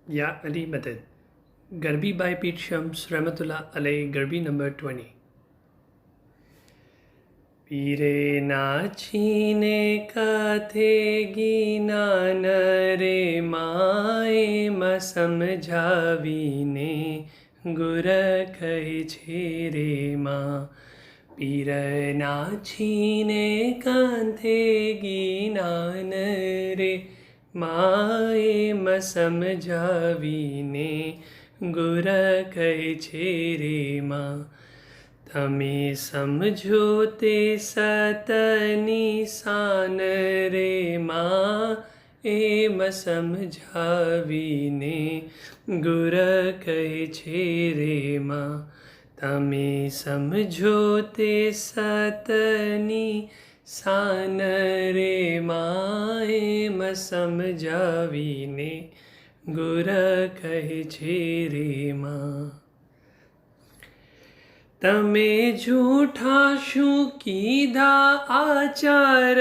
Ya Ali Madad. Garbi by Pete Shams, Rahmatullah Alay, Garbi number 20. પીરે નાચીને કાથે ગીના નરે માએ સમજાવીને ગુર કહે છે રે માં. પીર નાચીને કાંથે ગીના નરે માએ સમજાવીને ગુર કહે છે રે માં. તમે સમજો તે સતની શાન રે માં, એમ સમજાવીને ગુર કહે છે રે માં. તમે સમજો તે સતની શાન રે માં, એમ સમજાવીને ગુર કહે છે રે માં. તમે જૂઠા શું કીધા આચાર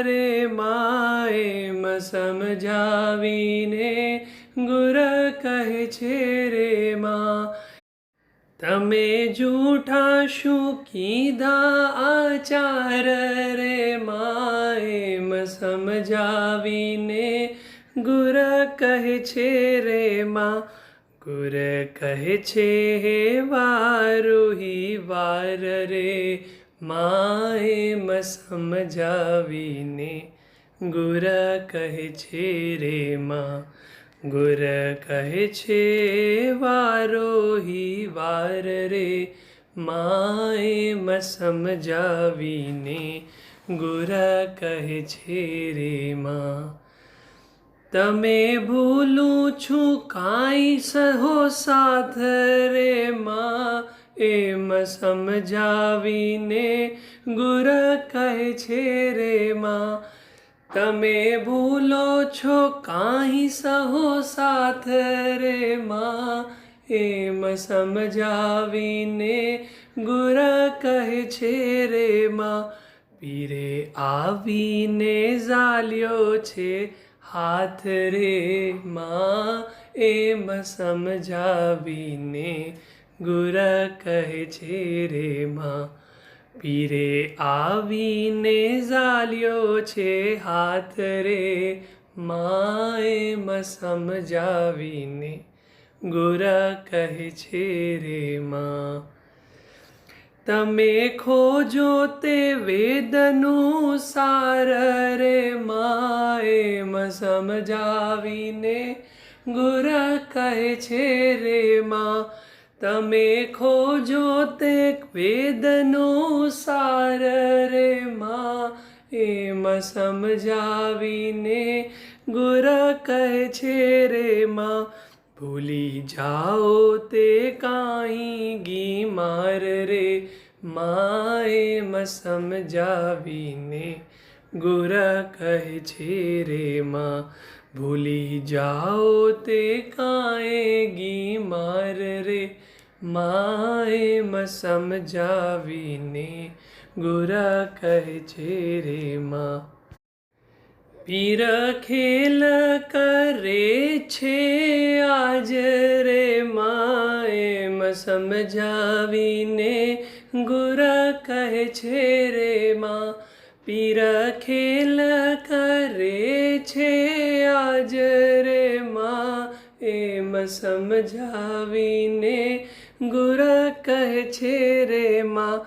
રે માં, એમ સમજાવીને ગુર કહે છે રે માં. તમે જૂઠા શું કીધા આચાર રે માં, એમ સમજાવીને ગુર કહે છે રે માં. ગુર કહે છે હે વારુહી વાર રે માં, એમ સમજાવીને ગુર કહે છે રે માં. ગુર કહે છે વારોહી વાર રે માં, એમ સમજાવીને ગુર કહે છે રે માં. તમે ભૂલું છું કાંઈ સહો સાથ રે માં, એમ સમજાવીને ગુર કહે છે રે માં. તમે ભૂલો છો કાંઈ સહો સાથ રે માં, એમ સમજાવીને ગુર કહે છે રે માં. પીરે આવીને ઝાલ્યો છે હાથ રે માં, એમ સમજાવીને ગુર કહે છે રે માં. પીરે આવીને ઝાલ્યો છે હાથ રે માં, એમ સમજાવીને ગુર કહે છે રે માં. તમે ખોજો તે વેદનું સાર રે માં, એમ સમજાવીને ગુર કહે છે રે માં. તમે ખોજો તે વેદનું સાર રે માં, એમ સમજાવીને ગુર કહે છે રે માં. ભૂલી જાઓ તે કાંઈ ગીમાર રે માં, એમ સમજાવીને ગુર કહે છે રે માં. ભૂલી જાઓ તે કાંઈ ગીમાર રે માં, એમ સમજાવીને ગુર કહે છે રે માં. પીર ખેલ કરે છે આજ રે માં, એમ સમજાવીને ગુર કહે છે રે માં. પીર ખેલ કરે છે આજ રે માં, એમ સમજાવીને ગુર કહે છે રે માં.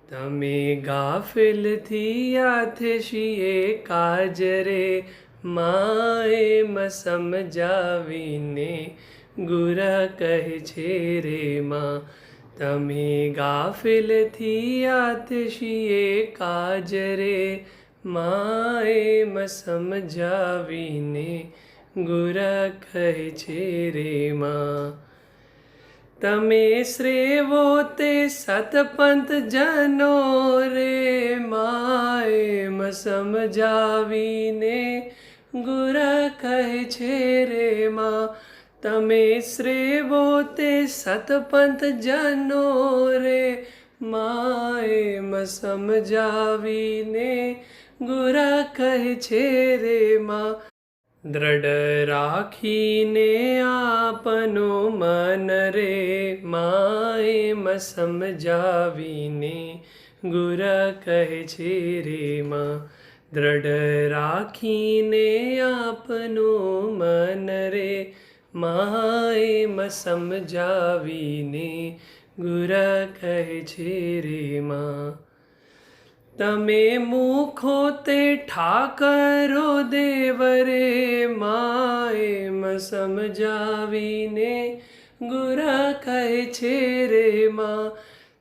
તમે ગાફિલથી આથશીએ કાજ રે માં, એમ સમજાવીને ગુર કહે છે રે માં. તમે ગાફિલથી આથશીએ કાજ રે માં, એમ સમજાવીને ગુર કહે છે રે માં. તમે શ્રેવો તે સતપંથ જનો રે માં, એમ સમજાવીને ગુર કહે છે રે માં. તમે શ્રેવો તે સતપંથ જનો રે માં, એમ સમજાવીને ગુર કહે છે રે માં. દ્રઢ રાખીને આપનો મન રે મા એમ સમજાવીને ગુર કહે છે રે મા. દ્રઢ રાખીને આપનો મન રે મા એમ સમજાવીને ગુર કહે છે રે મા. તમે મુખો તે ઠાકરો દેવ રે મા એમ સમજાવીને ગુર કહે છે રે મા.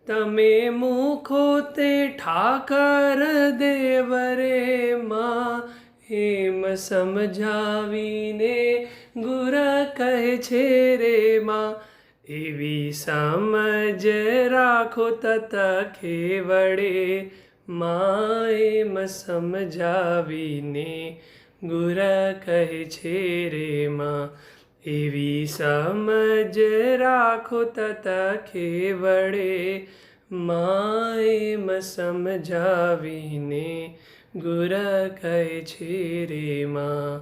તમે મુખો તે ઠાકર દેવ રે મા એમ સમજાવીને ગુર કહે છે રે મા. એવી સમજ રાખો તત ખેવડે મા એમ સમજાવીને ગુર કહે છે રે મા. એવી સમજ રાખો તત ખેવડે મા એમ સમજાવીને ગુર કહે છે રે મા.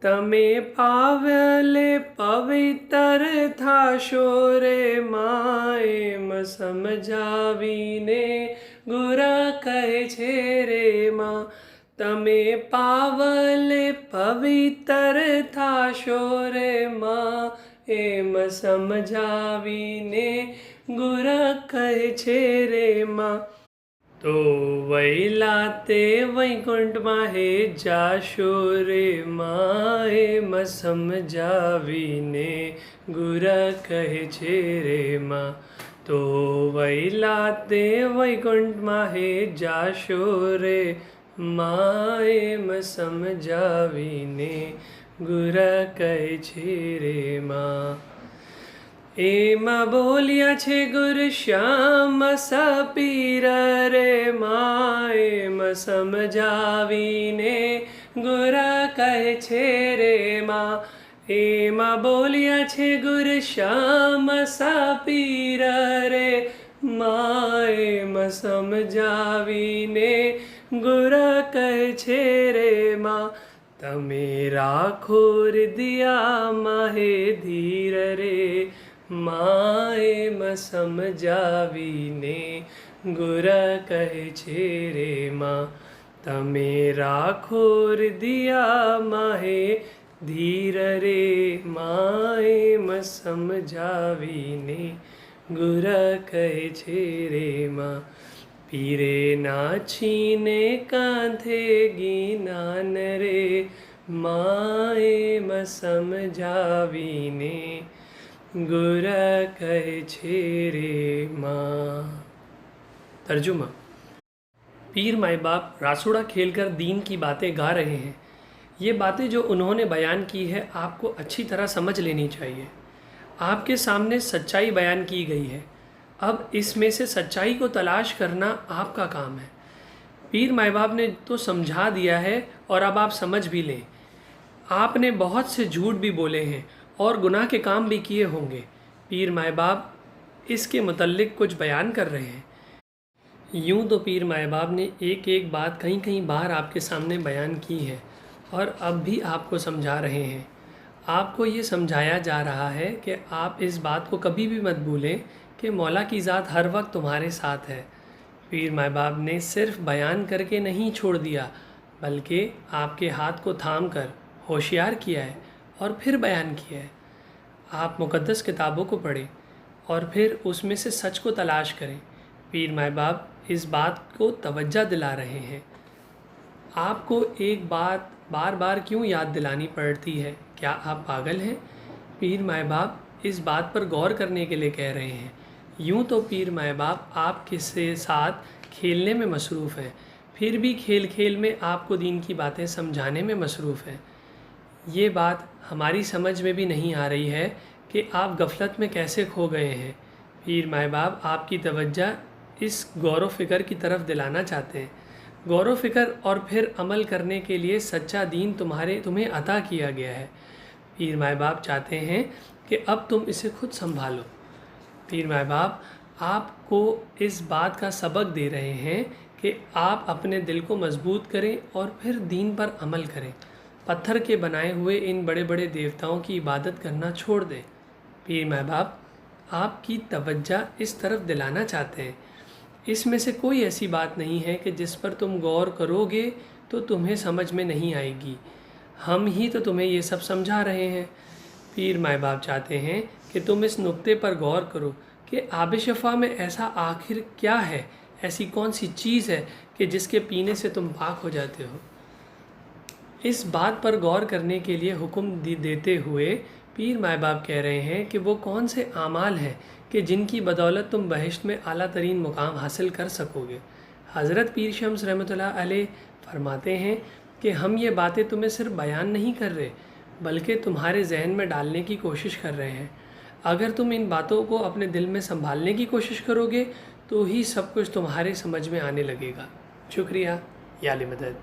તમે પાવલે પવિત્ર થાશો રે મા એમ સમજાવીને ગુર કહે છે રે મા. તમે પાવલે પવિત્ર થાશો રે મા એમ સમજાવીને ગુર કહે છે રે મા. તો વૈલા તે વૈકુંઠમાં હે જાશો રે મા એમ સમજાવીને ગુર કહે છે રે મા. તો વૈલા તે વૈકુંઠમાં હે જાશો રે મા એમ સમજાવીને ગુર કહે છે રે મા. એમ બોલ્યા છે ગુરુ શ્યામ સપીર રે મા એમ સમજાવીને ગુર કહે છે રે મા. એમ બોલ્યા છે ગુરુ શ્યામ સપીર રે મા એમ સમજાવીને ગુર કહે છે રે મા. તમે રાખો હૃદયામાં હે ધીર રે મા એમ સમજાવીને ગુર કહે છે રે મા. તમે રાખો હૃદયામાં હે ધીર રે મા એમ સમજાવીને ગુર કહે છે રે મા. પીરે નાચીને કાંધે જ્ઞાન રે મા એમ સમજાવીને गुर कहे छे रे माँ. तर्जुमा. पीर माई बाप रासुड़ा खेलकर दीन की बातें गा रहे हैं. ये बातें जो उन्होंने बयान की है आपको अच्छी तरह समझ लेनी चाहिए. आपके सामने सच्चाई बयान की गई है. अब इसमें से सच्चाई को तलाश करना आपका काम है. पीर माई बाप ने तो समझा दिया है और अब आप समझ भी लें. आपने बहुत से झूठ भी बोले हैं और गुनाह के काम भी किए होंगे. पीर माए बाप इसके मुतल्लिक कुछ बयान कर रहे हैं. यूँ तो पीर माए बाप ने एक एक बात कहीं कहीं बाहर आपके सामने बयान की है और अब भी आपको समझा रहे हैं. आपको ये समझाया जा रहा है कि आप इस बात को कभी भी मत भूलें कि मौला की ज़ात हर वक्त तुम्हारे साथ है. पीर माए बाप ने सिर्फ बयान करके नहीं छोड़ दिया बल्कि आपके हाथ को थाम कर होशियार किया है और फिर बयान किया है. आप मुक़द्दस किताबों को पढ़ें और फिर उसमें से सच को तलाश करें. पीर माए बाप इस बात को तवज्जो दिला रहे हैं. आपको एक बात बार बार क्यों याद दिलानी पड़ती है? क्या आप पागल हैं? पीर माए बाप इस बात पर गौर करने के लिए कह रहे हैं. यूँ तो पीर माए बाप आपके साथ खेलने में मसरूफ़ हैं, फिर भी खेल खेल में आपको दीन की बातें समझाने में मसरूफ़ हैं. ये बात हमारी समझ में भी नहीं आ रही है कि आप गफलत में कैसे खो गए हैं. पीर माए बाप आपकी तवज्जो इस गौर व फ़िक्र की तरफ दिलाना चाहते हैं. गौर व फ़िक्र और फिर अमल करने के लिए सच्चा दीन तुम्हें अता किया गया है. पीर माए बाप चाहते हैं कि अब तुम इसे खुद संभालो. पीर माए बाप आपको इस बात का सबक दे रहे हैं कि आप अपने दिल को मजबूत करें और फिर दीन पर अमल करें पत्थर के बनाए हुए इन बड़े बड़े देवताओं की इबादत करना छोड़ दें। पीर माँ बाप आपकी तवज्जो इस तरफ दिलाना चाहते हैं। इसमें से कोई ऐसी बात नहीं है कि जिस पर तुम गौर करोगे तो तुम्हें समझ में नहीं आएगी। हम ही तो तुम्हें ये सब समझा रहे हैं। पीर माँ बाप चाहते हैं कि तुम इस नुक्ते पर गौर करो कि आब शफ़ा में ऐसा आखिर क्या है, ऐसी कौन सी चीज़ है कि जिसके पीने से तुम पाक हो जाते हो। इस बात पर गौर करने के लिए हुक्म देते हुए पीर माँ बाप कह रहे हैं कि वो कौन से आमाल हैं कि जिनकी बदौलत तुम बहिश्त में आला तरीन मुकाम हासिल कर सकोगे। हज़रत पीर शम्स रहमतुल्लाह अलैह फरमाते हैं कि हम ये बातें तुम्हें सिर्फ बयान नहीं कर रहे बल्कि तुम्हारे जहन में डालने की कोशिश कर रहे हैं। अगर तुम इन बातों को अपने दिल में संभालने की कोशिश करोगे तो ही सब कुछ तुम्हारे समझ में आने लगेगा। शुक्रिया। या अली मदद।